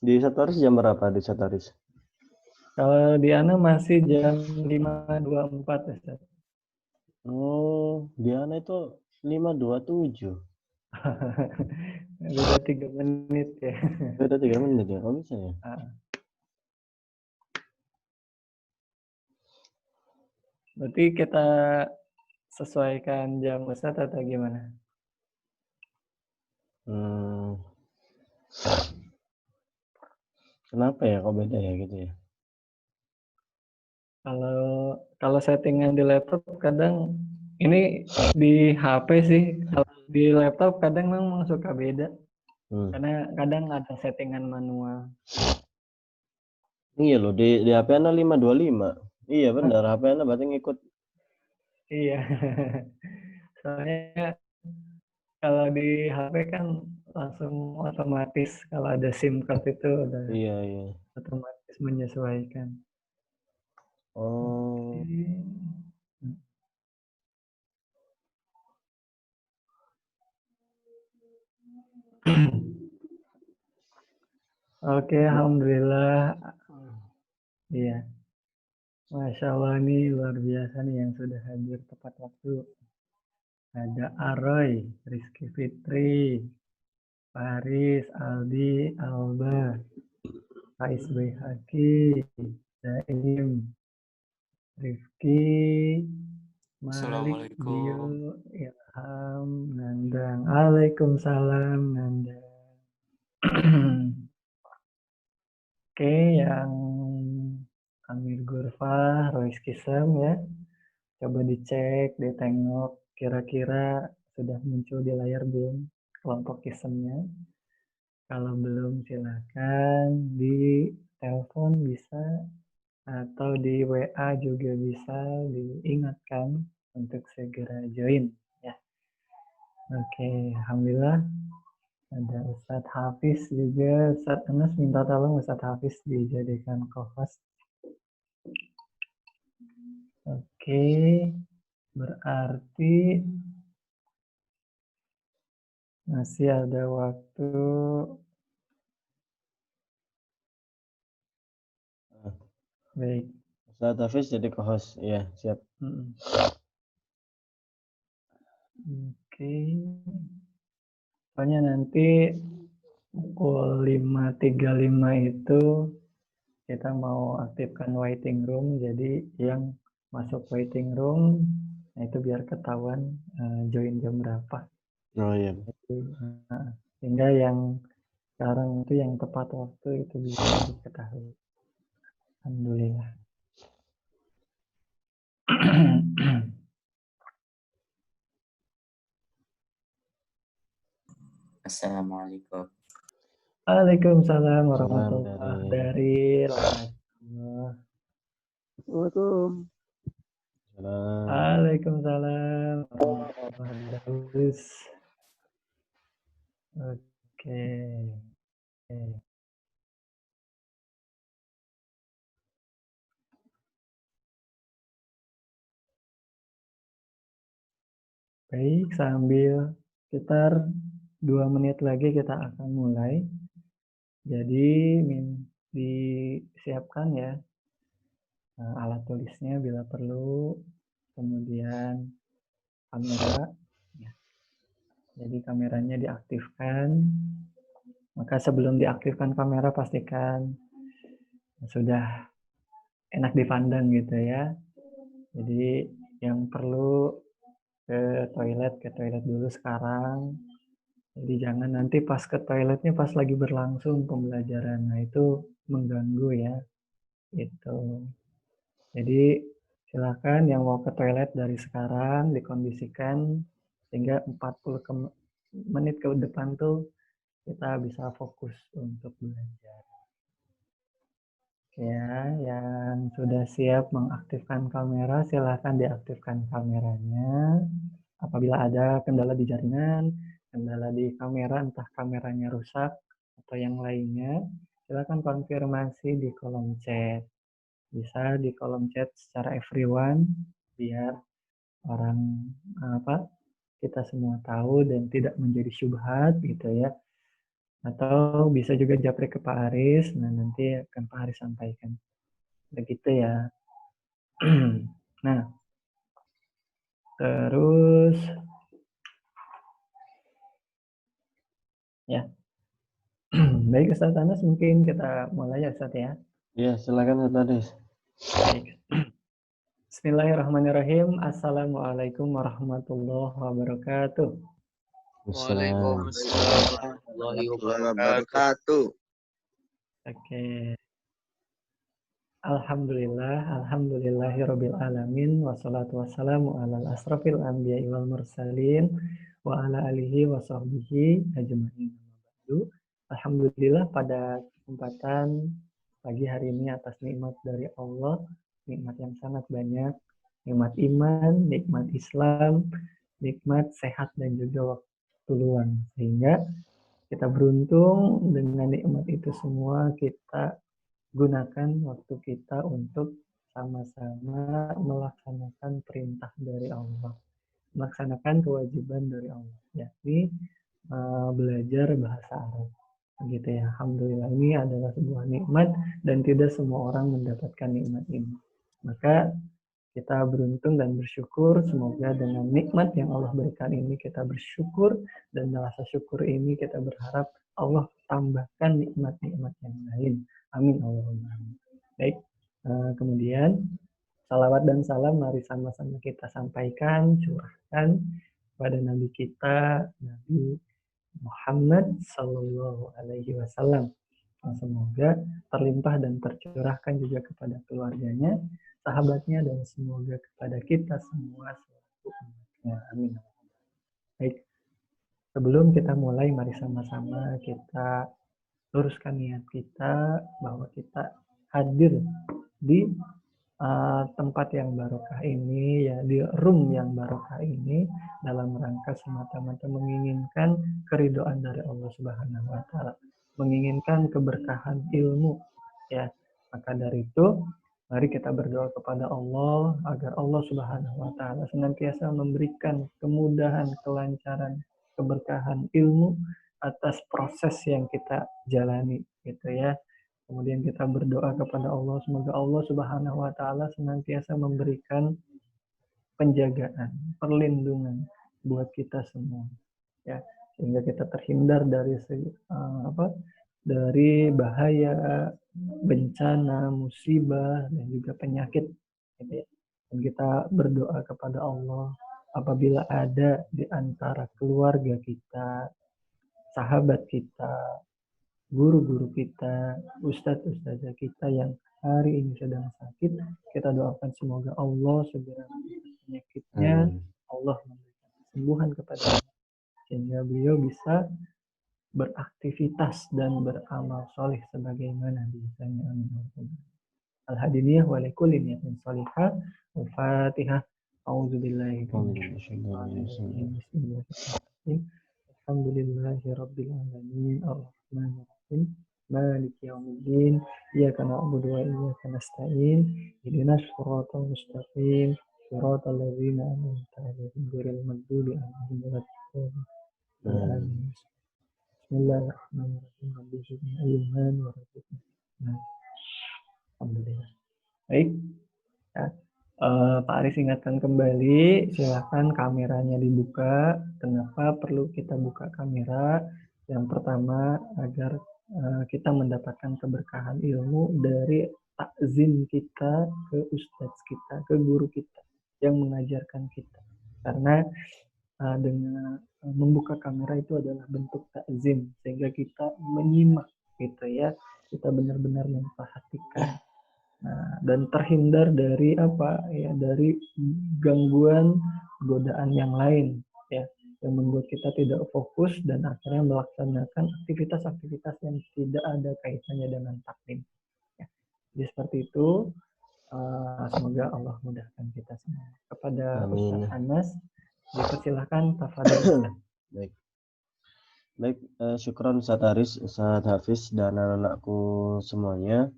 Di Satoris jam berapa di Satoris? Kalau di Ana masih jam 5.24 Ustaz. Oh, Diana itu 5.27. Beda 3 menit ya. Beda 3 menit ya? Oh bisa ya? Ah, berarti kita sesuaikan jam Ustaz atau gimana? Hmm, kenapa ya kok beda ya gitu ya? Kalau kalau settingan di laptop kadang ini di HP sih. Kalau di laptop kadang memang suka beda Hmm. karena kadang ada settingan manual. Iya loh, di HP Anda 525. Iya benar, HP Anda berarti ngikut. Iya. Soalnya kalau di HP kan langsung otomatis kalau ada SIM card itu udah Iya, iya. otomatis menyesuaikan. Oh, Oke. Oke, alhamdulillah. Iya, Masya Allah nih luar biasa nih yang sudah hadir tepat waktu. Ada Aroy, Rizky Fitri, Faris, Aldi, Alba, Faiz Haki, Zaim, Rifki, Malik, Dio, Assalamualaikum. Ilham, Nandang. Waalaikumsalam, Nandang. Oke, yang Amir Gurfa, Royce Kisem ya. Coba dicek, ditengok, kira-kira sudah muncul di layar belum kelompok Kisemnya. Kalau belum silakan di telepon bisa atau di WA juga bisa diingatkan untuk segera join ya. Oke, alhamdulillah ada Ustadz Hafiz juga. Ustadz Anas minta tolong Ustadz Hafiz dijadikan co-host. Oke, berarti masih ada waktu. Baik. Ustaz Hafiz jadi co-host. Iya, siap. Mm-mm. Oke. Pokoknya nanti pukul 5.35 itu kita mau aktifkan waiting room. Jadi yang masuk waiting room, nah itu biar ketahuan join jam berapa. Oh iya. Nah, sehingga yang sekarang itu yang tepat waktu itu bisa diketahui. Alhamdulillah. Assalamualaikum. Waalaikumsalam Salam warahmatullahi dari dari Waalaikumsalam. Assalamualaikum. salam. Waalaikumsalam warahmatullahi wabarakatuh. Oke. Baik, sambil sekitar 2 menit lagi kita akan mulai. Jadi disiapkan ya alat tulisnya bila perlu, kemudian kamera. Ya. Jadi kameranya diaktifkan. Maka sebelum diaktifkan kamera pastikan sudah enak dipandang gitu ya. Jadi yang perlu ke toilet dulu sekarang. Jadi jangan nanti pas ke toiletnya pas lagi berlangsung pembelajaran. Nah itu mengganggu ya. Itu. Jadi silakan yang mau ke toilet dari sekarang dikondisikan sehingga 40 menit ke depan tuh kita bisa fokus untuk belajar. Ya, yang sudah siap mengaktifkan kamera, silahkan diaktifkan kameranya. Apabila ada kendala di jaringan, kendala di kamera, entah kameranya rusak atau yang lainnya, silahkan konfirmasi di kolom chat. Bisa di kolom chat secara everyone, biar orang apa kita semua tahu dan tidak menjadi syubhat gitu ya. Atau bisa juga japri ke Pak Aris, nah nanti akan Pak Aris sampaikan. Begitu ya. Nah, terus ya. Baik Ustaz Anas, mungkin kita mulai ya Ustaz ya. Ya, silakan Ustaz Aris. Baik. Bismillahirrahmanirrahim. Assalamualaikum warahmatullahi wabarakatuh. Waalaikumsalam warahmatullahi wabarakatuh. Oke. Alhamdulillahirabbil alamin wassalatu wassalamu alal asrofil anbiya'i wal mursalin wa ala alihi wa sahbihi ajma'in. Alhamdulillah pada kesempatan pagi hari ini atas nikmat dari Allah, nikmat yang sangat banyak, nikmat iman, nikmat Islam, nikmat sehat dan juga waktu luang. Sehingga kita beruntung dengan nikmat itu semua kita gunakan waktu kita untuk sama-sama melaksanakan perintah dari Allah, melaksanakan kewajiban dari Allah, yakni belajar bahasa Arab. Gitu ya. Alhamdulillah, ini adalah sebuah nikmat dan tidak semua orang mendapatkan nikmat ini. Maka kita beruntung dan bersyukur, semoga dengan nikmat yang Allah berikan ini kita bersyukur, dan rasa syukur ini kita berharap Allah tambahkan nikmat-nikmat yang lain. Amin Allahumma amin. Baik, kemudian salawat dan salam mari sama-sama kita sampaikan, curahkan pada Nabi kita, Nabi Muhammad Sallallahu Alaihi Wasallam. Semoga terlimpah dan tercurahkan juga kepada keluarganya, sahabatnya, dan semoga kepada kita semua selaku umatnya. Amin. Baik, sebelum kita mulai, mari sama-sama kita luruskan niat kita bahwa kita hadir di tempat yang barokah ini, ya, di room yang barokah ini dalam rangka semata-mata menginginkan keridhaan dari Allah Subhanahu wa taala, menginginkan keberkahan ilmu, ya. Maka dari itu mari kita berdoa kepada Allah agar Allah Subhanahu wa taala senantiasa memberikan kemudahan, kelancaran, keberkahan ilmu atas proses yang kita jalani, gitu ya. Kemudian kita berdoa kepada Allah, semoga Allah Subhanahu wa taala senantiasa memberikan penjagaan, perlindungan buat kita semua, ya, sehingga kita terhindar dari dari bahaya, bencana, musibah, dan juga penyakit, gitu ya. Dan kita berdoa kepada Allah apabila ada di antara keluarga kita, sahabat kita, guru-guru kita, ustadz-ustadzah kita yang hari ini sedang sakit, kita doakan semoga Allah segera mengobati penyakitnya, Allah memberikan kesembuhan kepadanya, sehingga beliau bisa beraktivitas dan beramal soleh sebagaimana biasanya. Amin. Al-hadiniyah wa likulli niyatin sholihah. Al-Fatihah. A'udzubillahi minasyaitonir rajim. Alhamdulillahirabbil alamin. Ar-Rahmanir Rahim. Maliki yaumiddin. Iyyaka na'budu wa iyyaka nasta'in. Ihdinas siratal mustaqim. Siratal ladzina an'amta 'alaihim ghairil maghdubi 'alaihim waladdallin. Bismillahirrahmanirrahim. Rabbi zidni ilman warzuqni. Alhamdulillah. Baik. Ya. Pak Aris ingatkan kembali, silahkan kameranya dibuka. Kenapa perlu kita buka kamera? Yang pertama, agar kita mendapatkan keberkahan ilmu dari takzim kita ke ustadz kita, ke guru kita yang mengajarkan kita. Karena dengan membuka kamera itu adalah bentuk takzim, sehingga kita menyimak, gitu ya. Kita benar-benar memperhatikan. Nah, dan terhindar dari dari gangguan, godaan yang lain, ya, yang membuat kita tidak fokus dan akhirnya melaksanakan aktivitas-aktivitas yang tidak ada kaitannya dengan taklim. Ya. Jadi seperti itu. Semoga Allah mudahkan kita semua. Kepada Ustaz Anas, dipersilahkan tafadhol. Baik, syukran Ustaz Aris, Ustaz Hafiz, dan anak-anakku semuanya.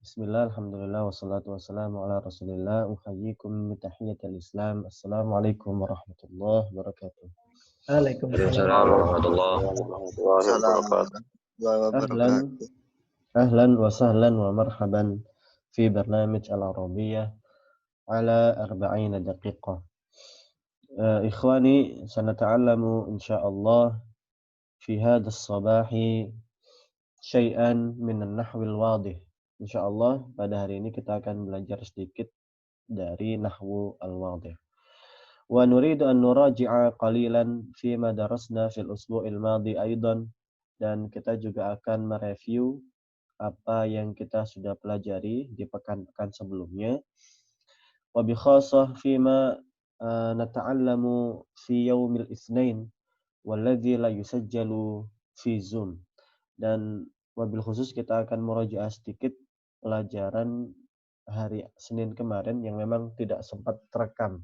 Bismillah, alhamdulillah, wassalatu wassalamu ala rasulillah. Uhayyikum bitahiyatil Islam. Assalamualaikum warahmatullahi wabarakatuh. Waalaikumsalam. warahmatullahi أهلا أهلا وسهلا ومرحبا في برنامج العربية على 40 دقيقة. إخواني سنتعلم إن شاء الله في هذا الصباح شيئا من النحو الواضح. Insyaallah pada hari ini kita akan belajar sedikit dari nahwu al-wadih. Wa nuridu an nuraji'a qalilan fima darasna fil usbu'il madhi aidan, dan kita juga akan mereview apa yang kita sudah pelajari di pekan-pekan sebelumnya. Wa bi khassah fima nata'allamu fi yaumil itsnain walladzi la yusajjalu fi Zoom. Dan wabil khusus kita akan murajaah sedikit pelajaran hari Senin kemarin yang memang tidak sempat terekam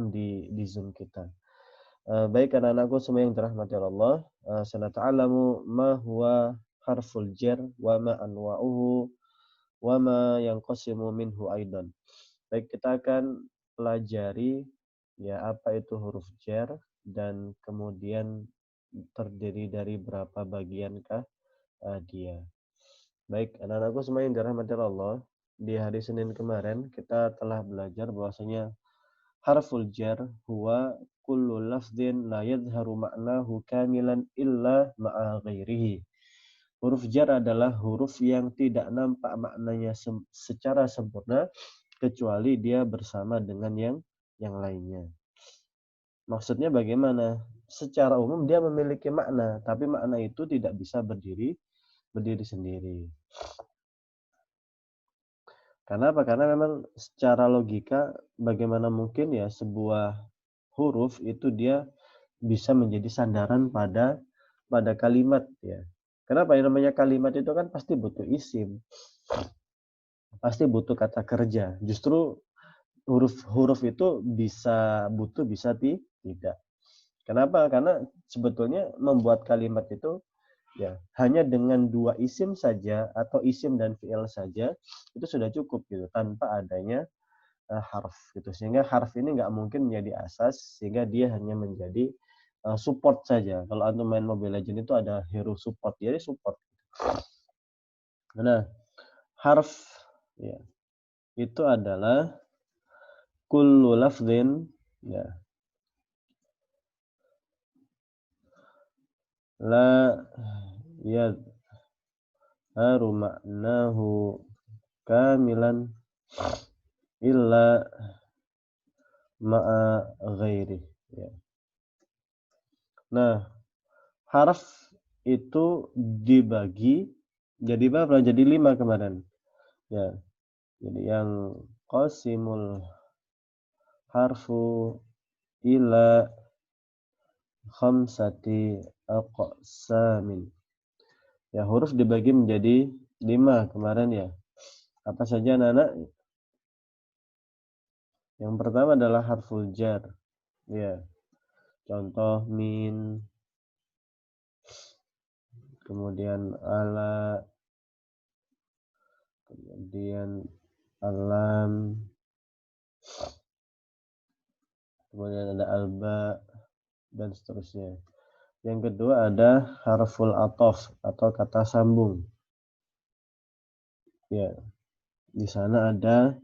di Zoom kita. Baik anak-anakku semua yang dirahmati Allah, sanata'alamu ma huwa harful jar wa ma anwa'uhu wa ma yanqasimu minhu aidan. Baik, kita akan pelajari ya apa itu huruf jar dan kemudian terdiri dari berapa bagiankah dia. Baik, anak-anakku semua yang dirahmati Allah, di hari Senin kemarin kita telah belajar bahwasanya harful jar huwa kullu lafdhin la yadhharu ma'nahu kamilan illa ma'a ghairihi. Huruf jar adalah huruf yang tidak nampak maknanya secara sempurna kecuali dia bersama dengan yang lainnya. Maksudnya bagaimana? Secara umum dia memiliki makna, tapi makna itu tidak bisa berdiri sendiri. Karena apa? Karena memang secara logika bagaimana mungkin ya sebuah huruf itu dia bisa menjadi sandaran pada kalimat ya. Kenapa? Yang namanya kalimat itu kan pasti butuh isim. Pasti butuh kata kerja. Justru huruf itu bisa butuh, bisa tidak. Kenapa? Karena sebetulnya membuat kalimat itu ya hanya dengan dua isim saja atau isim dan fi'il saja itu sudah cukup gitu tanpa adanya harf gitu. Sehingga harf ini nggak mungkin menjadi asas, sehingga dia hanya menjadi support saja. Kalau antum main Mobile Legends itu ada hero support, jadi support. Nah, harf ya itu adalah kullu lafdhin ya la yadhharu ma'nahu kamilan illa ma'a ghairi ya. Nah, harf itu dibagi jadi berapa? Jadi 5 kemarin. Ya. Jadi yang qasimul harfu ila khamsati aqsamin. Ya, huruf dibagi menjadi 5 kemarin ya. Apa saja anak-anak? Yang pertama adalah harful jar. Ya. Contoh min, kemudian ala, kemudian alam, kemudian ada alba, dan seterusnya. Yang kedua ada harful atof atau kata sambung. Ya, di sana ada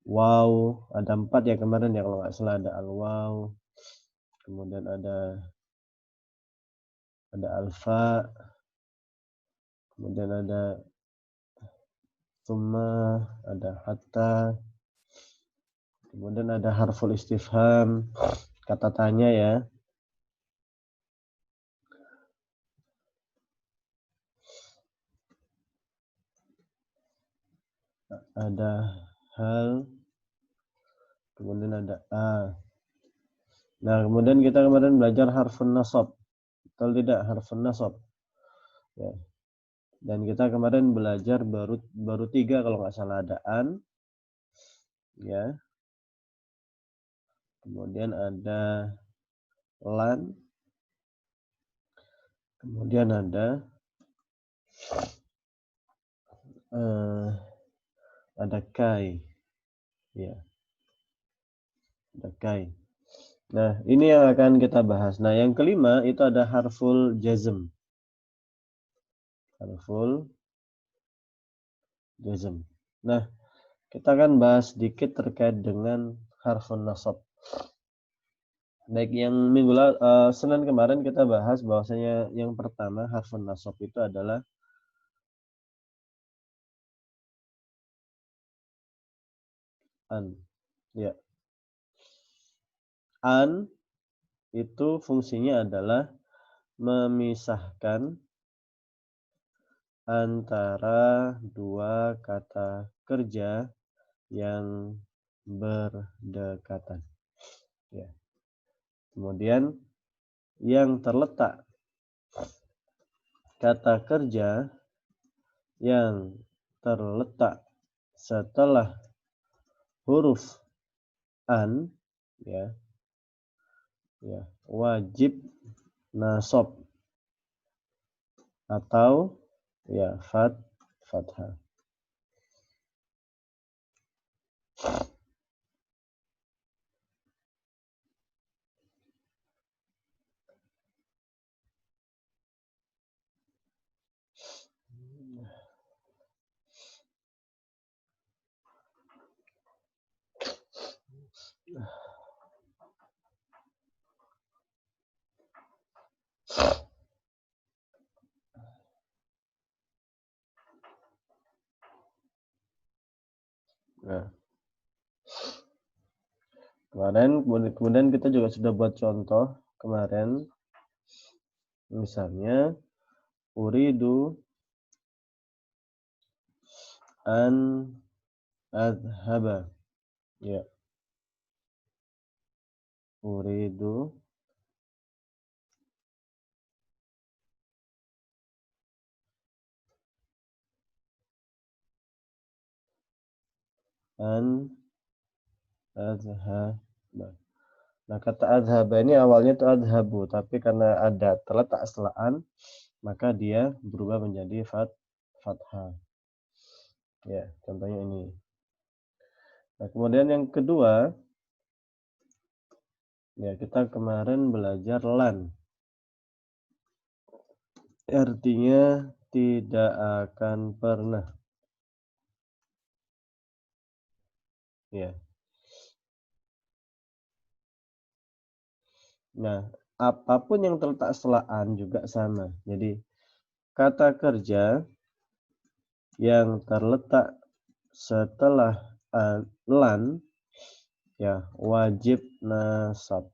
waw, ada 4 ya kemarin ya kalau nggak salah, ada al-waw, kemudian ada alfa, kemudian ada tsumma, ada hatta, kemudian ada harful istifham, kata tanya ya. Ada hal, kemudian ada a. Nah, kemudian kita kemarin belajar harfun nasab. Betul tidak? Harfun nasab. Ya. Dan kita kemarin belajar baru 3 kalau nggak salah, ada an. Ya. Kemudian ada lan. Kemudian ada kai. Ya. Ada kai. Nah, ini yang akan kita bahas. Nah, yang kelima itu ada harful jazm. Harful jazm. Nah, kita akan bahas sedikit terkait dengan harfun nasab. Baik, yang Senin kemarin kita bahas bahwasanya yang pertama harfun nasab itu adalah an. Ya. An itu fungsinya adalah memisahkan antara dua kata kerja yang berdekatan. Ya. Kemudian yang terletak kata kerja yang terletak setelah huruf an, ya, wajib nasab atau ya fathah. Nah, kemudian kita juga sudah buat contoh kemarin, misalnya uridu an adhaba, ya, uridu an adhaba. Nah, kata adhaba ini awalnya itu adhabu, tapi karena ada terletak setelah an, maka dia berubah menjadi fathah. Ya, contohnya ini. Nah, kemudian yang kedua, ya, kita kemarin belajar lan. Artinya tidak akan pernah. Ya. Nah, apapun yang terletak setelah an juga sama. Jadi, kata kerja yang terletak setelah lan, ya, wajib nasab.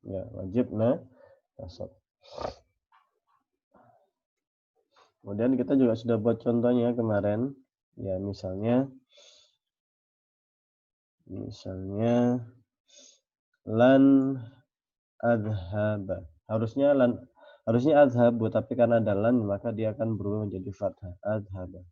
Ya, wajib nasab. Kemudian kita juga sudah buat contohnya kemarin. Ya, misalnya lan adhaba. Harusnya adhabu, tapi karena ada lan maka dia akan berubah menjadi fathah. Adhaba.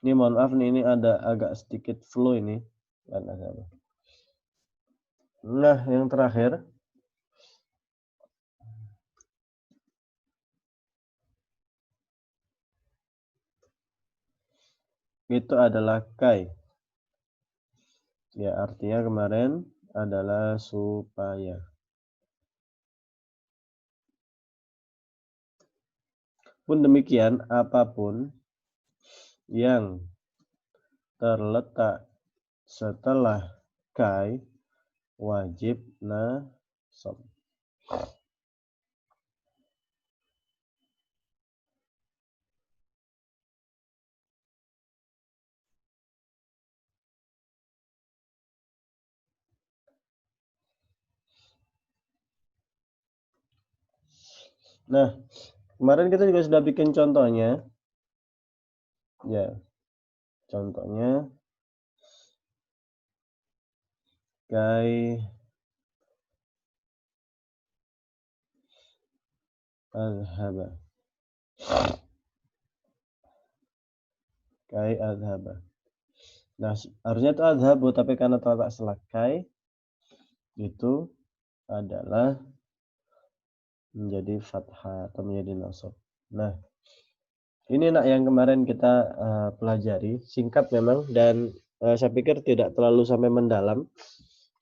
Ini mohon maaf nih, ini ada agak sedikit flow ini. Lan adhaba. Nah, yang terakhir itu adalah kai. Ya, artinya kemarin adalah supaya. Pun demikian, apapun yang terletak setelah kai wajib nasab. Nah, kemarin kita juga sudah bikin contohnya. Ya, contohnya kai adhaba. Kai adhaba. Nah, harusnya itu adhabu, tapi karena terletak selakai, itu adalah menjadi fathah atau menjadi nasab. Nah, ini nak yang kemarin kita pelajari, singkat memang, dan saya pikir tidak terlalu sampai mendalam,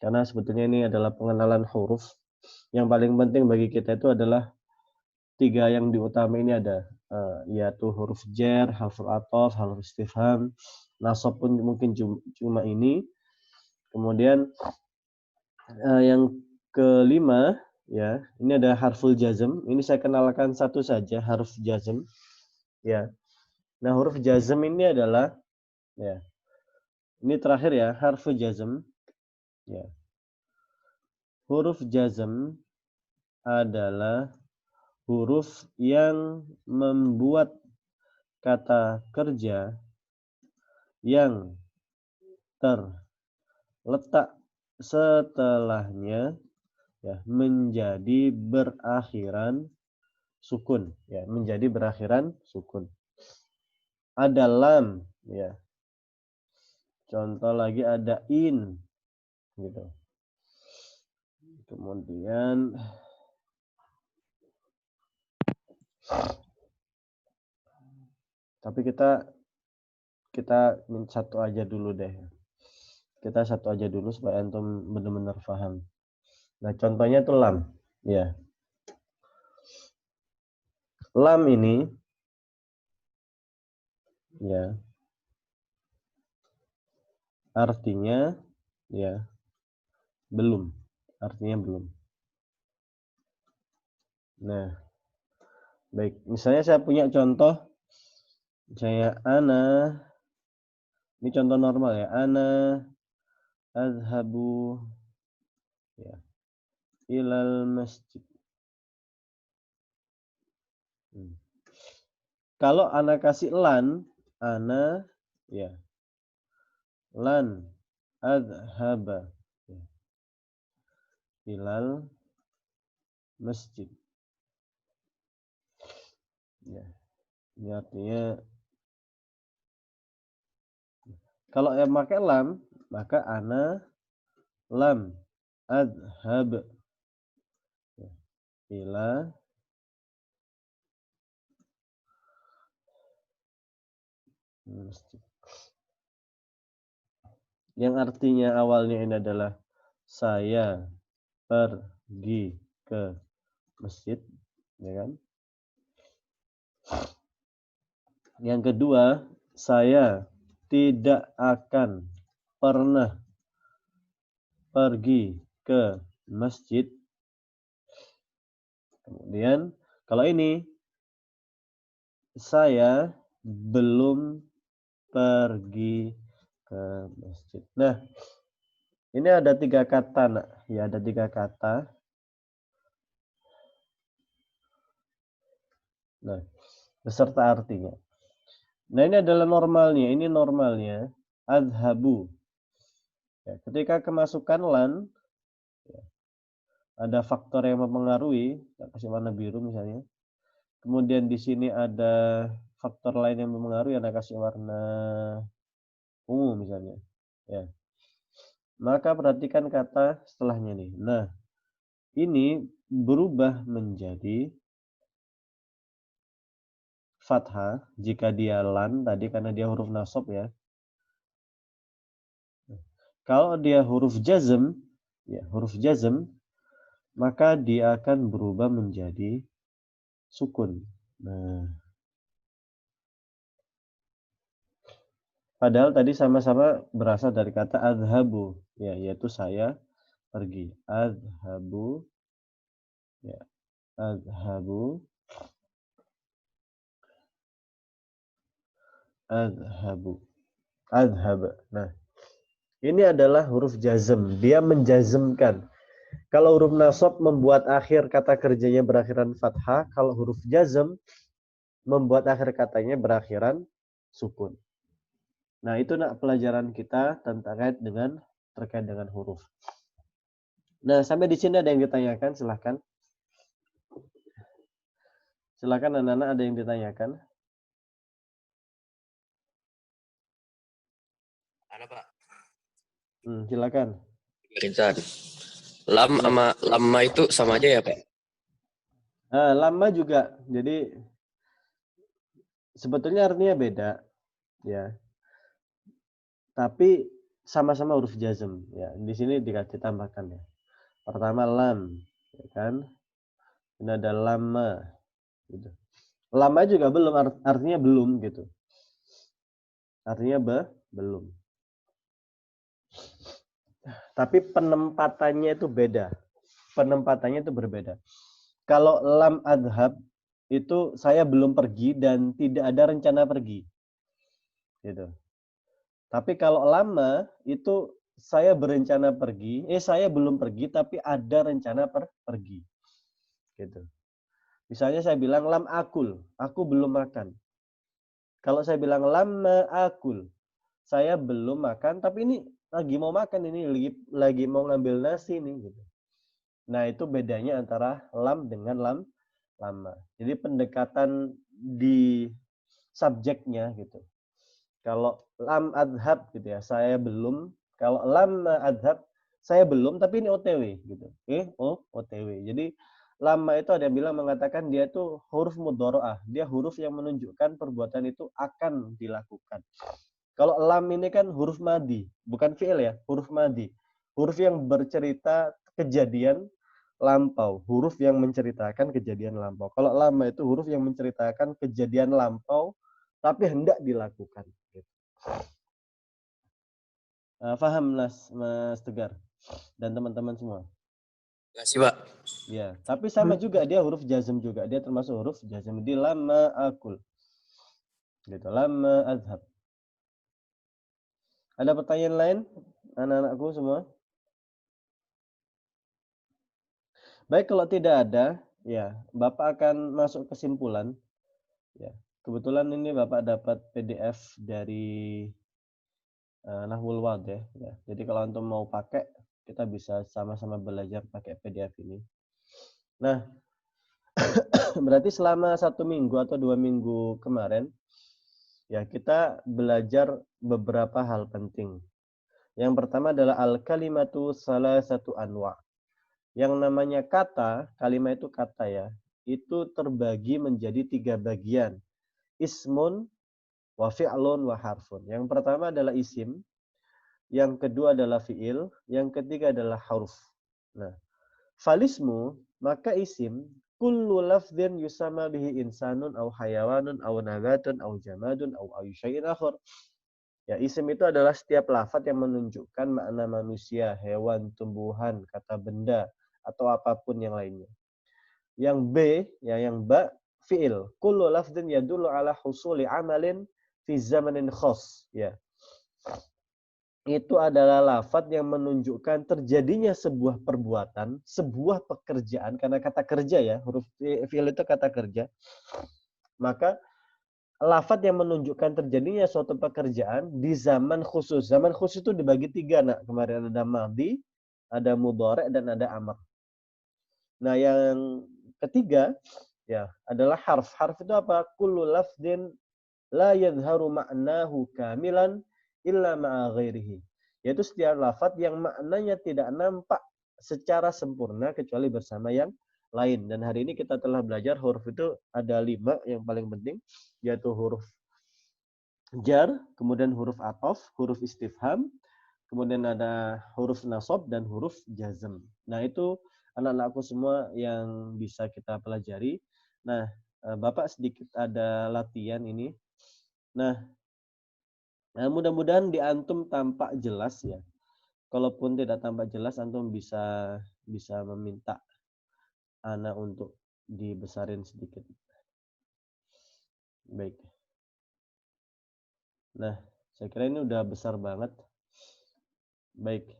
karena sebetulnya ini adalah pengenalan huruf. Yang paling penting bagi kita itu adalah 3 yang diutama ini ada, yaitu huruf jar, harful athof, harful istifham, nasab pun mungkin cuma ini. Kemudian yang kelima, ya, ini ada harful jazm. Ini saya kenalkan satu saja, harf jazm. Ya. Nah, huruf jazm ini adalah, ya, ini terakhir ya, harful jazm. Ya. Huruf jazm adalah huruf yang membuat kata kerja yang terletak setelahnya, ya, menjadi berakhiran sukun, ya, menjadi berakhiran sukun. Ada lam, ya. Contoh lagi ada in, gitu. Kemudian tapi kita satu aja dulu deh. Kita satu aja dulu supaya antum benar-benar paham. Nah, contohnya itu lam, ya. Lam ini, ya, artinya, ya, belum. Artinya belum. Nah, baik. Misalnya saya punya contoh, saya ini contoh normal ya, ana azhabu, ya, ilal masjid. Kalau ana kasih lan, ana, ya, lan adhaba, ya, ilal masjid. Ya, ini artinya kalau yang pakai lam, maka ana lam adhab, ya, ila masjid. Yang artinya awalnya ini adalah saya pergi ke masjid, ya kan? Yang kedua, saya tidak akan pernah pergi ke masjid. Kemudian, kalau ini, saya belum pergi ke masjid. Nah, ini ada 3 kata, nak. Ya, ada 3 kata. Nah, beserta artinya. Nah, ini adalah normalnya. Ini normalnya adhabu. Ya, ketika kemasukan lan, ya, ada faktor yang mempengaruhi. Kita kasih warna biru misalnya. Kemudian di sini ada faktor lain yang mempengaruhi. Anda kasih warna ungu misalnya. Ya. Maka perhatikan kata setelahnya nih. Nah, ini berubah menjadi fathah jika dia lan tadi karena dia huruf nasab ya. Kalau dia huruf jazm, ya, huruf jazm, maka dia akan berubah menjadi sukun. Nah, padahal tadi sama-sama berasal dari kata adhabu, ya, yaitu saya pergi. Adhabu, ya, adhabu, adhabu, adhab. Nah, ini adalah huruf jazm. Dia menjazmkan. Kalau huruf nasab membuat akhir kata kerjanya berakhiran fathah. Kalau huruf jazm membuat akhir katanya berakhiran sukun. Nah, itu nak pelajaran kita terkait dengan huruf. Nah, sampai di sini ada yang ditanyakan, silahkan. Silahkan anak-anak, ada yang ditanyakan. Ada Pak. Silakan. Rizal. Lam Ya. sama lama itu sama aja ya Pak? Lama juga. Jadi sebetulnya artinya beda, ya. Tapi sama-sama huruf jazm, ya. Di sini dikasih tambahkan ya. Pertama lam, ya kan? Ini ada lama, gitu. Lama juga belum, artinya belum gitu. Artinya belum. Tapi penempatannya itu beda. Penempatannya itu berbeda. Kalau lam adhab itu saya belum pergi dan tidak ada rencana pergi. Gitu. Tapi kalau lama itu saya berencana pergi, saya belum pergi tapi ada rencana pergi. Gitu. Misalnya saya bilang lam akul, aku belum makan. Kalau saya bilang lama akul, saya belum makan tapi ini lagi mau makan, ini lagi mau ngambil nasi nih gitu. Nah, itu bedanya antara lam dengan lama. Jadi pendekatan di subjeknya gitu. Kalau lam adhab gitu ya, saya belum. Kalau lama adhab, saya belum tapi ini OTW gitu. OTW. Jadi lama itu ada yang bilang mengatakan dia itu huruf mudharaah. Dia huruf yang menunjukkan perbuatan itu akan dilakukan. Kalau lam ini kan huruf madi, bukan fi'il ya, huruf madi. Huruf yang bercerita kejadian lampau, huruf yang menceritakan kejadian lampau. Kalau lama itu huruf yang menceritakan kejadian lampau tapi hendak dilakukan. Faham Mas Tegar dan teman-teman semua? Enggak sih Pak. Ya, tapi sama juga dia huruf jazm juga. Dia termasuk huruf jazm di lama akul. Gitu, lama azhab. Ada pertanyaan lain anak-anakku semua? Baik, kalau tidak ada, ya, Bapak akan masuk kesimpulan. Ya, kebetulan ini Bapak dapat PDF dari Nahwul Wadih ya. Jadi kalau antum mau pakai, kita bisa sama-sama belajar pakai PDF ini. Nah, berarti selama 1 minggu atau 2 minggu kemarin, ya kita belajar beberapa hal penting. Yang pertama adalah al-kalimatu salasatu anwa'. Yang namanya kata, kalimat itu kata ya, itu terbagi menjadi 3 bagian. Ismun, wa fi'lun, wa harfun. Yang pertama adalah isim, yang kedua adalah fi'il, yang ketiga adalah huruf. Nah, falismu, maka isim, kullu lafdhin yusama bihi insanun, au hayawanun, au nabatun, au jamadun, au ayu syai'in akhar. Ya, isim itu adalah setiap lafaz yang menunjukkan makna manusia, hewan, tumbuhan, kata benda, atau apapun yang lainnya. Yang B, ya yang ba, fi'il. Kullu lafdhin yadullu ala husuli amalin fi zamanin khas. Ya. Itu adalah lafaz yang menunjukkan terjadinya sebuah perbuatan, sebuah pekerjaan, karena kata kerja ya, huruf fi'il itu kata kerja. Maka lafaz yang menunjukkan terjadinya suatu pekerjaan di zaman khusus. Zaman khusus itu dibagi 3, nak. Kemarin ada madhi, ada mudhari', dan ada amr. Nah, yang ketiga ya adalah harf. Harf itu apa? Kullu lafdhin la yadhharu ma'nahu kamilan illa ma'a ghairihi. Yaitu setiap lafaz yang maknanya tidak nampak secara sempurna kecuali bersama yang lain. Dan hari ini kita telah belajar huruf itu ada 5 yang paling penting, yaitu huruf jar, kemudian huruf ataf, huruf istifham, kemudian ada huruf nasab dan huruf jazm. Nah, itu anak-anakku semua yang bisa kita pelajari. Nah, Bapak sedikit ada latihan ini. Nah, mudah-mudahan di antum tampak jelas ya. Kalaupun tidak tampak jelas, antum bisa meminta anak untuk dibesarin sedikit. Baik. Nah, saya kira ini udah besar banget. Baik.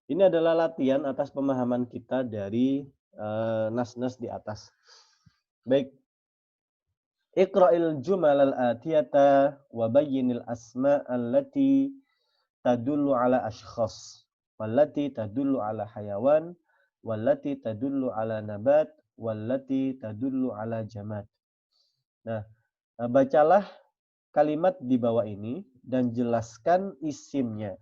Ini adalah latihan atas pemahaman kita dari nas-nas di atas. Baik. Iqra'il jumal al-atiyata wa bayyinil asma' allati tadullu ala ashkhas, wallati tadullu ala hayawan, wallati tadullu ala nabat, wallati tadullu ala jamad. Nah, bacalah kalimat di bawah ini dan jelaskan isimnya.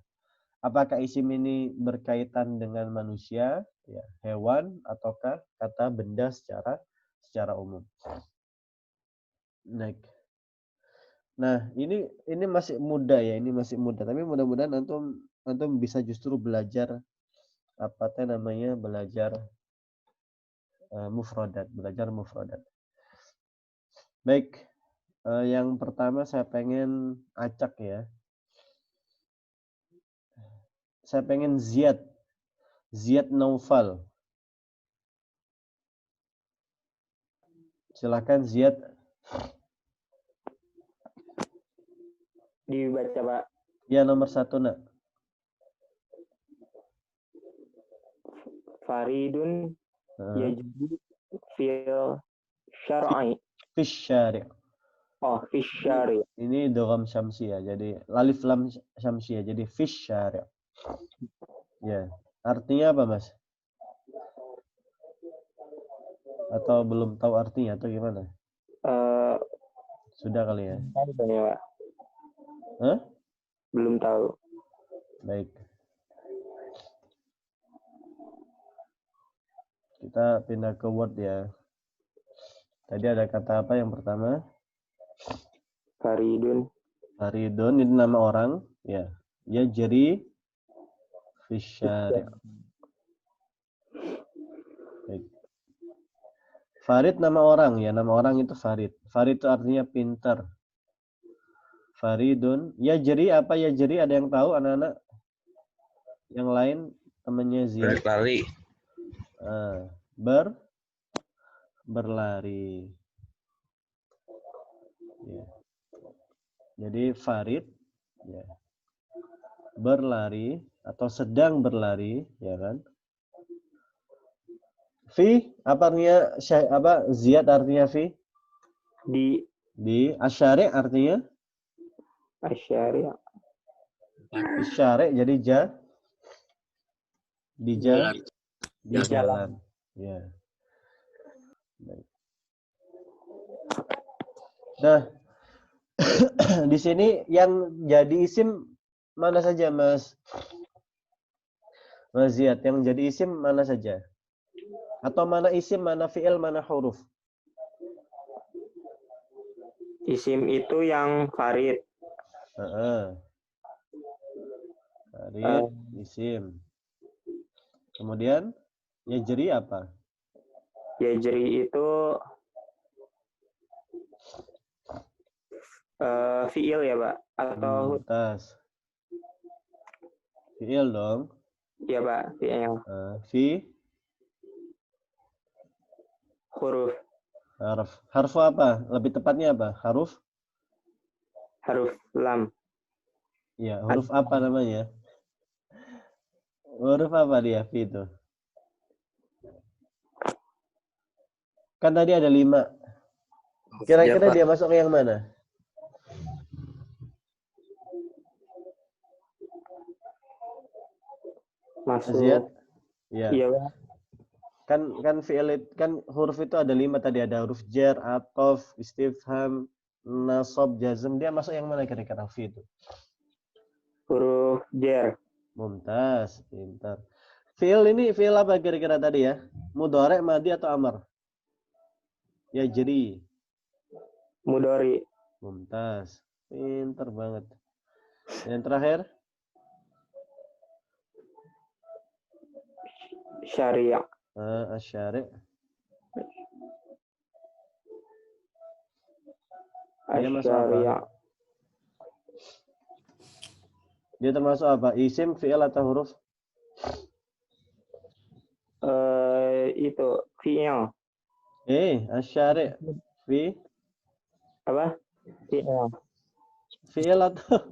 Apakah isim ini berkaitan dengan manusia, ya, hewan, ataukah kata benda secara umum. Nah, ini masih muda ya, ini masih muda. Tapi mudah-mudahan antum bisa justru belajar belajar mufradat. Baik, yang pertama saya pengen acak ya. Saya pengen Ziyad Naufal. Silakan Ziyad. Dibaca, Pak. Ya, nomor 1, nak. Faridun yajibu fil syar'i. Fish syari'. Oh, fil syar'i. Ini dogam syamsiyah, jadi alif lam syamsiyah, jadi fish syari'. Ya, artinya apa, Mas? Atau belum tahu artinya atau gimana? Sudah kali ya? Tahu ya, Pak. Hah? Belum tahu. Baik. Kita pindah ke Word ya. Tadi ada kata apa yang pertama? Faridun. Faridun itu nama orang, ya. Ya jadi fisyari'. Baik. Farid nama orang ya, nama orang itu Farid. Farid itu artinya pintar. Faridun. Ya jadi apa ya jadi? Ada yang tahu anak-anak? Yang lain temannya Ziyad. Berlari. Berlari. Ya. Jadi Farid ya. Berlari atau sedang berlari, ya kan? Fi apa artinya Ziyad artinya fi? Di asyari artinya? Asyari'. Asyari jadi di jalan. Ya. Baik. Nah, di sini yang jadi isim mana saja, Mas Ziyad? Yang jadi isim mana saja? Atau mana isim, mana fi'il, mana huruf? Isim itu yang Farid. Farid, isim. Kemudian yajri apa? Yajri itu fi'il ya, Pak? Atau tas. Fi'il dong. Iya, Pak, fi'il. Fi Huruf. Harfu apa? Lebih tepatnya apa? Haruf Lam. Ya, huruf apa namanya? Huruf apa dia, fi itu? Kan tadi ada 5. Kira-kira dia masuk ke yang mana? Masuk. Ziyad? Ya. Iya, Pak. Kan fi'il kan huruf itu ada 5 tadi, ada huruf jar, athof, istifham, nasab, jazm. Dia masuk yang mana kira-kira fi itu? Huruf jar. Mumtaz, pintar. Fi'il ini fi'il apa kira-kira tadi ya? Mudhari', madhi atau amar? Ya jadi. Mudhari'. Mumtaz. Pintar banget. Yang terakhir? Syari'. Asyari'. Dia masuk apa? Dia termasuk apa? Isim, fi'il atau huruf? Itu fi'il. Asyari' fi Apa? Fi'il. Fi'il atau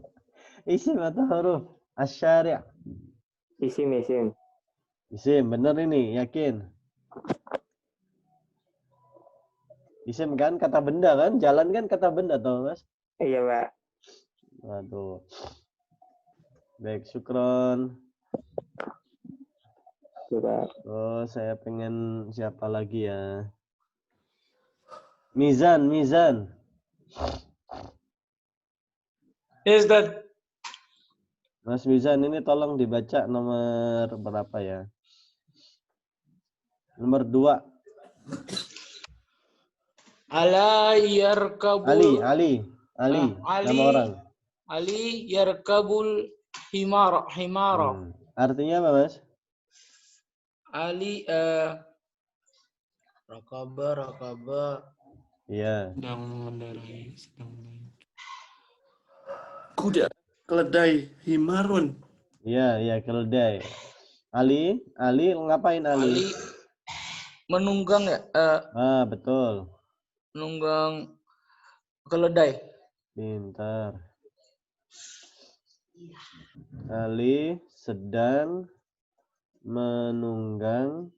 isim atau huruf? Asyari'. Isim. Isim, benar ini, yakin? Isim kan kata benda kan? Jalan kan kata benda toh, Mas? Iya, Pak. Waduh. Baik, syukron. Coba. Oh, saya pengen siapa lagi ya? Mizan. Yes, Dad. Mas Mizan, ini tolong dibaca nomor berapa ya? Nomor 2. Ala yarkabul Ali. Nama Ali orang. Ali yarkabul himara. Artinya apa, Mas? Ali rakaba Iya. sedang mengendarai Kuda. Keledai. Himarun. Iya, keledai. Ali ngapain Ali? Ali menunggang ya, Betul. menunggang keledai. Pintar. Ali sedang menunggang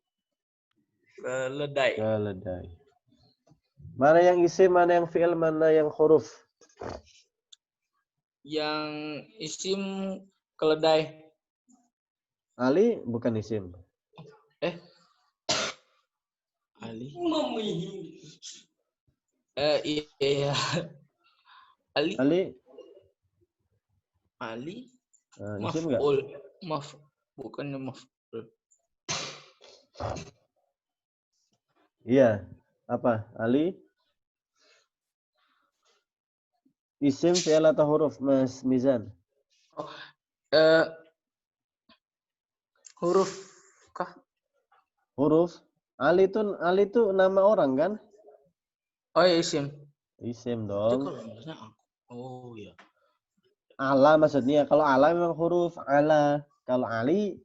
Keledai. Mana yang isim, mana yang fi'il, mana yang huruf? Yang isim keledai. Ali bukan isim. Ali. Iya. Ali. Isim enggak? Bukannya maf'ul. Iya. Apa? Ali? Isim, fi'il atau huruf, Mas Mizan? Huruf kah? Huruf. Ali itu nama orang kan? Oh ya, isim. Isim Itu dong. kalau nulisnya aku. Oh ya. Ala maksudnya. Kalau ala memang huruf ala. Kalau Ali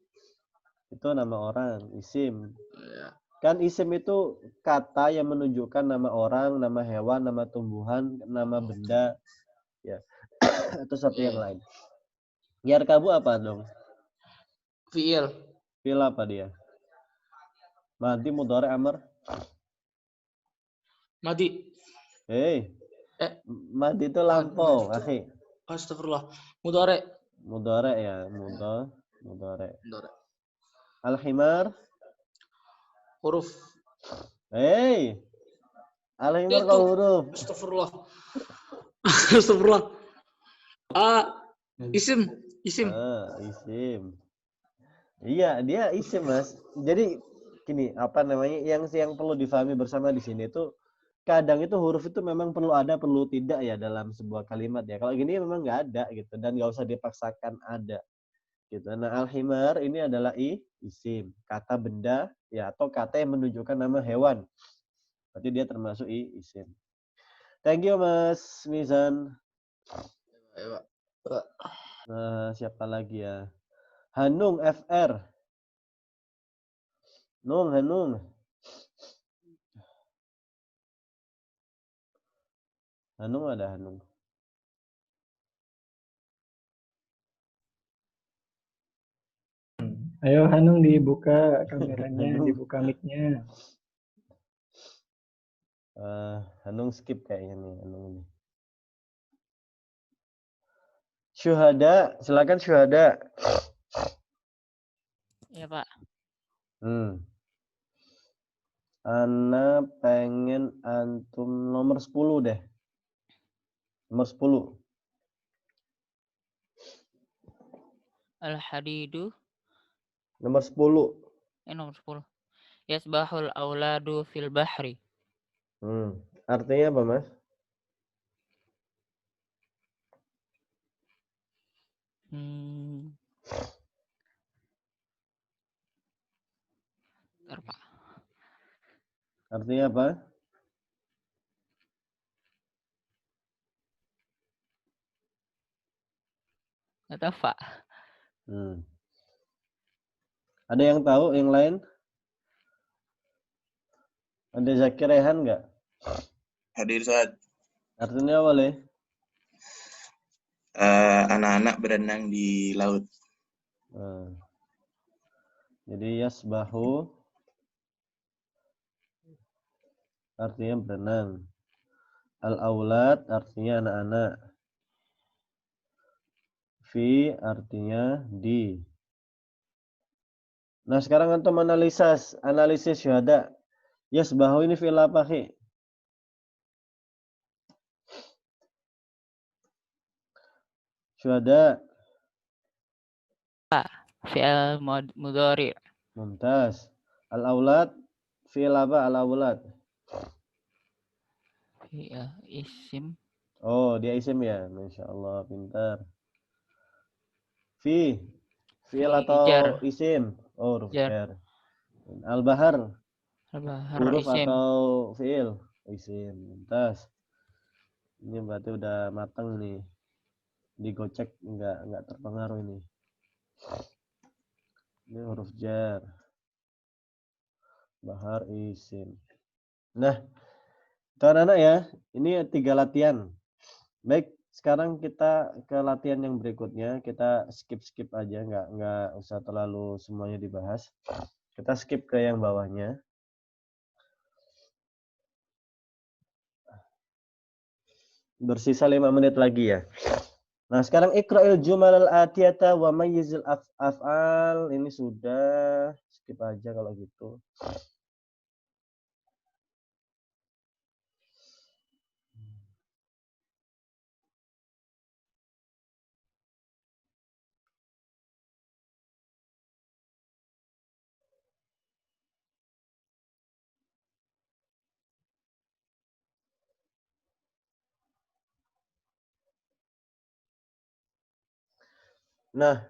itu nama orang, isim. Ya. Kan isim itu kata yang menunjukkan nama orang, nama hewan, nama tumbuhan, nama benda, ya. Atau satu yang lain. Yarkabu apa dong? Fi'il. Fi'il apa dia? Madi, mudhari, amr. Madi. Madi itu lampau, akhi. Astagfirullah. Mudhari. Mudhari ya, mudhari. Al-himar. Huruf. Al-himar kau huruf. Astagfirullah. Astagfirullah. Isim. Isim. Iya, dia isim, Mas. Jadi gini, apa namanya? Yang perlu difahami bersama di sini itu kadang itu huruf itu memang perlu ada, perlu tidak ya dalam sebuah kalimat ya. Kalau gini memang nggak ada gitu dan nggak usah dipaksakan ada gitu. Nah, al-himar ini adalah isim, kata benda ya atau kata yang menunjukkan nama hewan. Berarti dia termasuk isim. Thank you Mas Mizan. Nah, siapa lagi ya? Hanung FR. Hanung. Hanung ada Hanung. Ayo Hanung dibuka kameranya, dibuka mic-nya. Hanung skip kayaknya nih Hanung ini. Syuhada, silakan syuhada. Iya, Pak. Ana pengen antum nomor 10 deh. Nomor 10. Al-hadidu. Nomor 10. Nomor 10. Yasbahul auladu fil bahri. Artinya apa, Mas? Bentar, Pak. Artinya apa? Nggak tahu, Pak. Ada yang tahu yang lain? Ada Zakir Rehan nggak? Hadir saat. Artinya apa, Le? Anak-anak berenang di laut. Jadi yasbahu artinya berenang. Al-aulad artinya anak-anak. Fi artinya di. Nah, sekarang antum analisis syuhada. Yasbahu ini fi'il apa, Khi? Syuhada. Fi'il mudhari. Mumtaz. Al-aulad. Fi'il apa al-aulad? Fi'il isim. Oh, dia isim ya. Masya Allah, pintar. Fi'il atau Jar. isim? Oh, huruf Jar. jar. Al-bahar. Al-bahar Huruf isim. atau fi'il? Isim. Mumtaz. Ini berarti udah matang nih. Digocek nggak terpengaruh ini. Ini huruf jar. Bahar isim. Nah, itu anak-anak ya. Ini 3 latihan. Baik, sekarang kita ke latihan yang berikutnya. Kita skip aja, nggak usah terlalu semuanya dibahas. Kita skip ke yang bawahnya. Bersisa 5 menit lagi ya. Nah, sekarang iqra'il jumal al-atiyata wa mayyizil af'al. Ini sudah, skip aja kalau gitu. Nah,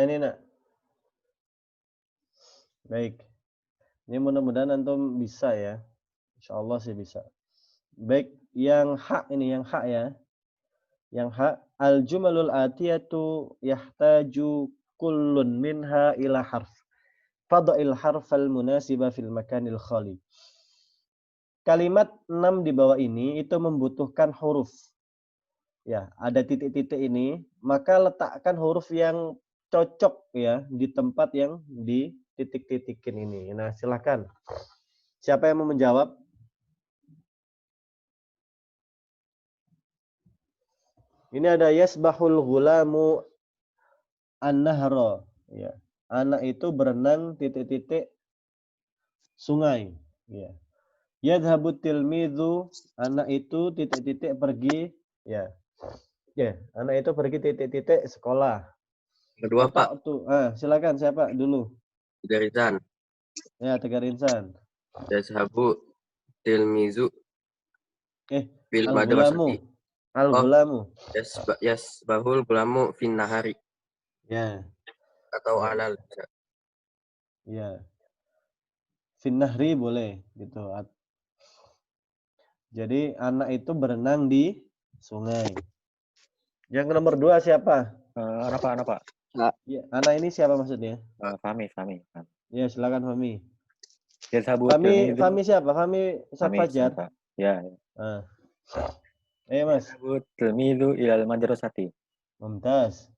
ini nak. Baik. Ini mudah-mudahan antum bisa ya. Insyaallah sih bisa. Baik, yang hak ini, yang hak ya. Yang hak, al-jumalul atiyatu yahtaju kullun minha ila harf. Fadha'il harfal munasiba fil makanil khali. Kalimat 6 di bawah ini itu membutuhkan huruf. Ya, ada titik-titik ini, maka letakkan huruf yang cocok ya di tempat yang di titik-titikin ini. Nah, silakan. Siapa yang mau menjawab? Ini ada yasbahul ghulamu an-nahra. Ya. Anak itu berenang titik-titik sungai. Ya. Yadhhabut tilmidzu, anak itu titik-titik pergi. Ya. Ya, anak itu pergi titik-titik sekolah. Kedua, Pak. Silakan siapa dulu? Garizan. Ya, Tegar Insan. Yashabu tilmizu fil madrasati. Al-ghulamu. Yasbahul gulamu fin nahari. Ya. Atau alal. Ya. Fin nahri boleh gitu. Jadi anak itu berenang di sungai. Yang nomor 2 siapa? Apa? Ya, anak ini siapa maksudnya? Fahmi. Ya, silakan Fahmi. Fahmi siapa? Fahmi Ustaz Fajar. Ya. Ayo Mas. Tilmidu ilal madrasati. Mumtaz.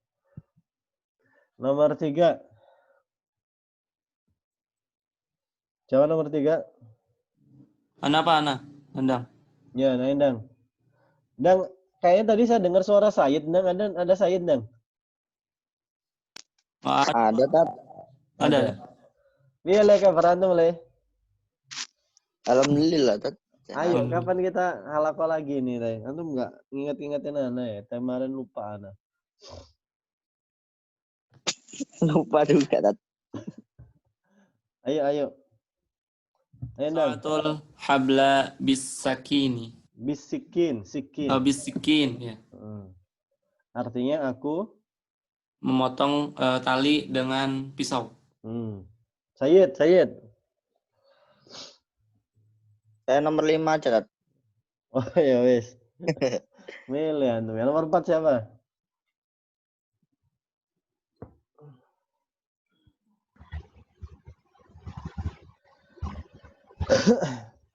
Nomor 3. Siapa nomor 3? Ana. Endang. Ya, nah Endang. Endang, kayaknya tadi saya dengar suara Said, Endang. Ada Said, Endang? Ada, Tat. Ada. Iya, Le, kabar antum, Le? Alhamdulillah, Tat. Ayo, kapan kita halaqah lagi nih, Le? Antum enggak ingat-ingatin Ana ya? Kemarin lupa Ana. Lupa juga, Tat. Ayo. Endang. Salatul habla bisakini. Bisikin. Bisikin, ya. Artinya aku Memotong tali dengan pisau. Sayyid. Saya nomor 5 aja, Tat. Oh ya wis. Milih antum. Nomor 4 siapa?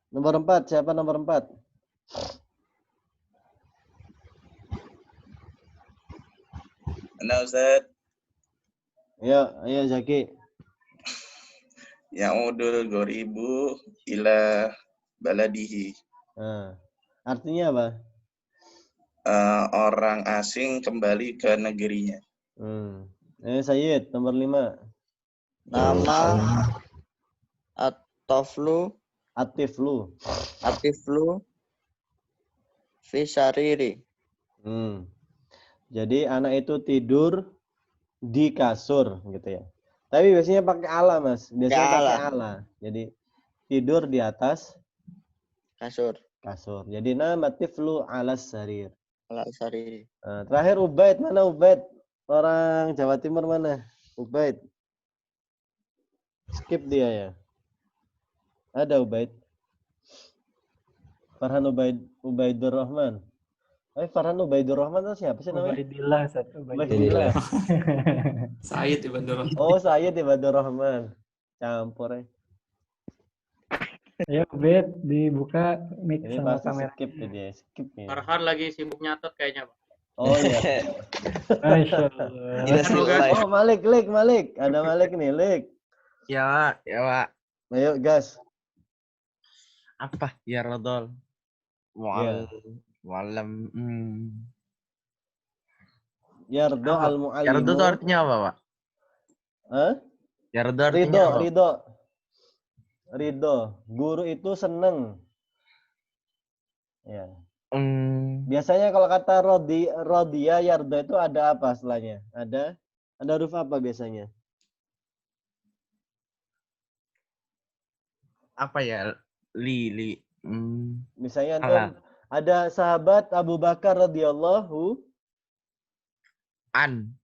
Nomor 4 siapa nomor 4? Ana Ustaz. Ayo Zaki. Ya'udul ghoribu ila baladihi. Artinya apa? orang asing kembali ke negerinya. Sayyid, nomor 5. Nama Atiflu fi sariri. Jadi anak itu tidur di kasur gitu ya. Tapi biasanya pakai ala, Mas. Biasanya pakai ala. Jadi tidur di atas kasur. Jadi nama tiflu alas sarir. Alas sariri. Terakhir Ubaid, mana Ubaid? Orang Jawa Timur mana? Ubaid. Skip dia ya. Ada Ubaid. Farhan Ubaidur Rahman. Farhan Ubaidur Rahman itu siapa sih namanya? Ubaidillah. Said Ibadur Rahman. Oh, Said Ibadur Rahman. Campur ya. Ayo Ubaid, dibuka mic Ini sama pasti kamera. skip ya. Farhan lagi sibuk nyatet kayaknya, Pak. Oh iya. Masya Allah. Oh, Malik. Ada Malik nih, Lik. Ya, Pak. Ayo, gas. Apa? Ya Rodol. Mu'allam. Yardo al-mu'allimu. Yardo itu artinya apa, Pak? Hah? Yardo artinya apa? Ridho. Guru itu seneng. Ya. Biasanya kalau kata rodiya yardo itu ada apa setelahnya? Ada huruf apa biasanya? Apa ya? Li. Misalnya ada sahabat Abu Bakar radhiyallahu an.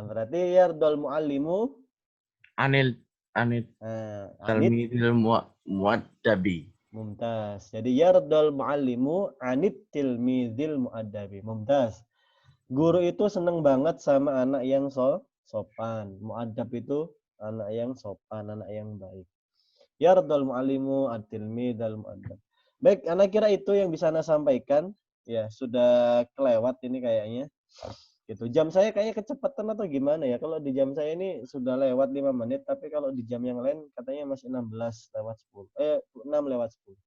Berarti yardul muallimu Anil talmidil muaddabi. Mumtaz. Jadi yardul muallimu anit tilmidil muaddabi. Mumtaz. Guru itu seneng banget sama anak yang sopan. Muaddab itu anak yang sopan, anak yang baik. Yardul muallimu at-tilmidal muaddab. Baik, anak kira itu yang bisa Ana sampaikan. Ya, sudah kelewat ini kayaknya. Gitu. Jam saya kayaknya kecepatan atau gimana ya? Kalau di jam saya ini sudah lewat 5 menit, tapi kalau di jam yang lain katanya masih 16 lewat 10. 6 lewat 10.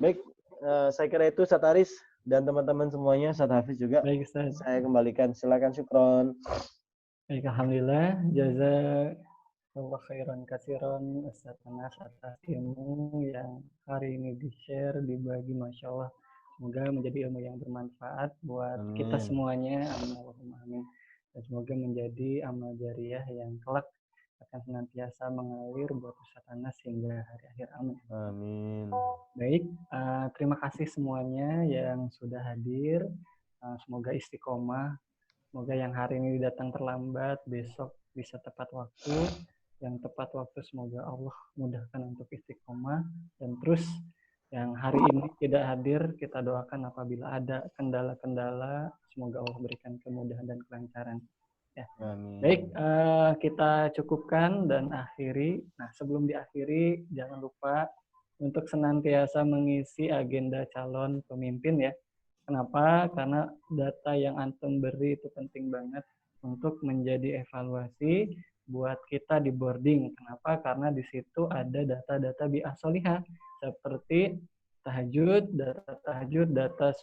Baik, saya kira itu Ustaz Aris dan teman-teman semuanya, Ustaz Hafiz juga. Baik, Ustaz. Saya kembalikan, silakan syukron. Baik, alhamdulillah. Jazakallah khairan katsiran Ustaz Anas atas ilmu yang hari ini di-share, dibagi, Masya Allah. Semoga menjadi ilmu yang bermanfaat buat kita semuanya. Amin. Dan semoga menjadi amal jariah yang kelak akan senantiasa mengalir buat Ustaz Anas hingga hari akhir. Amin. Baik, terima kasih semuanya yang sudah hadir. Semoga istiqomah. Semoga yang hari ini datang terlambat, besok bisa tepat waktu. Yang tepat waktu semoga Allah mudahkan untuk istiqomah. Dan terus yang hari ini tidak hadir, kita doakan apabila ada kendala-kendala, semoga Allah berikan kemudahan dan kelancaran. Ya. Amin. Baik, kita cukupkan dan akhiri. Nah, sebelum diakhiri, jangan lupa untuk senantiasa mengisi agenda calon pemimpin ya. Kenapa? Karena data yang antum beri itu penting banget untuk menjadi evaluasi buat kita di boarding. Kenapa? Karena di situ ada data-data bi'as-solihah seperti tahajud, data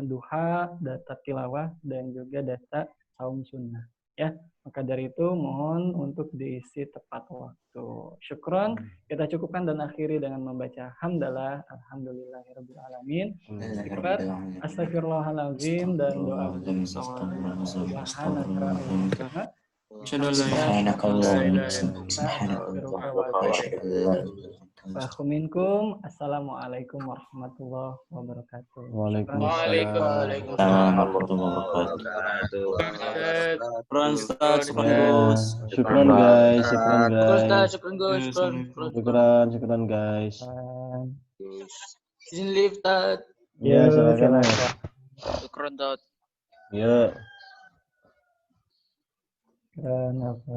duha, data tilawah, dan juga data saum sunnah. Ya, maka dari itu mohon untuk diisi tepat waktu. Syukron, kita cukupkan dan akhiri dengan membaca hamdalah, alhamdulillahirabbil alamin. Istighfar, astagfirullahalazim dan doa subhanaka Minkum. Assalamualaikum warahmatullahi wabarakatuh. Waalaikumsalam warahmatullahi wabarakatuh. Syukran guys. Syukran guys. Izin lift, Tat. Ya, silakan. Syukran, Tat. Ya. Kenapa?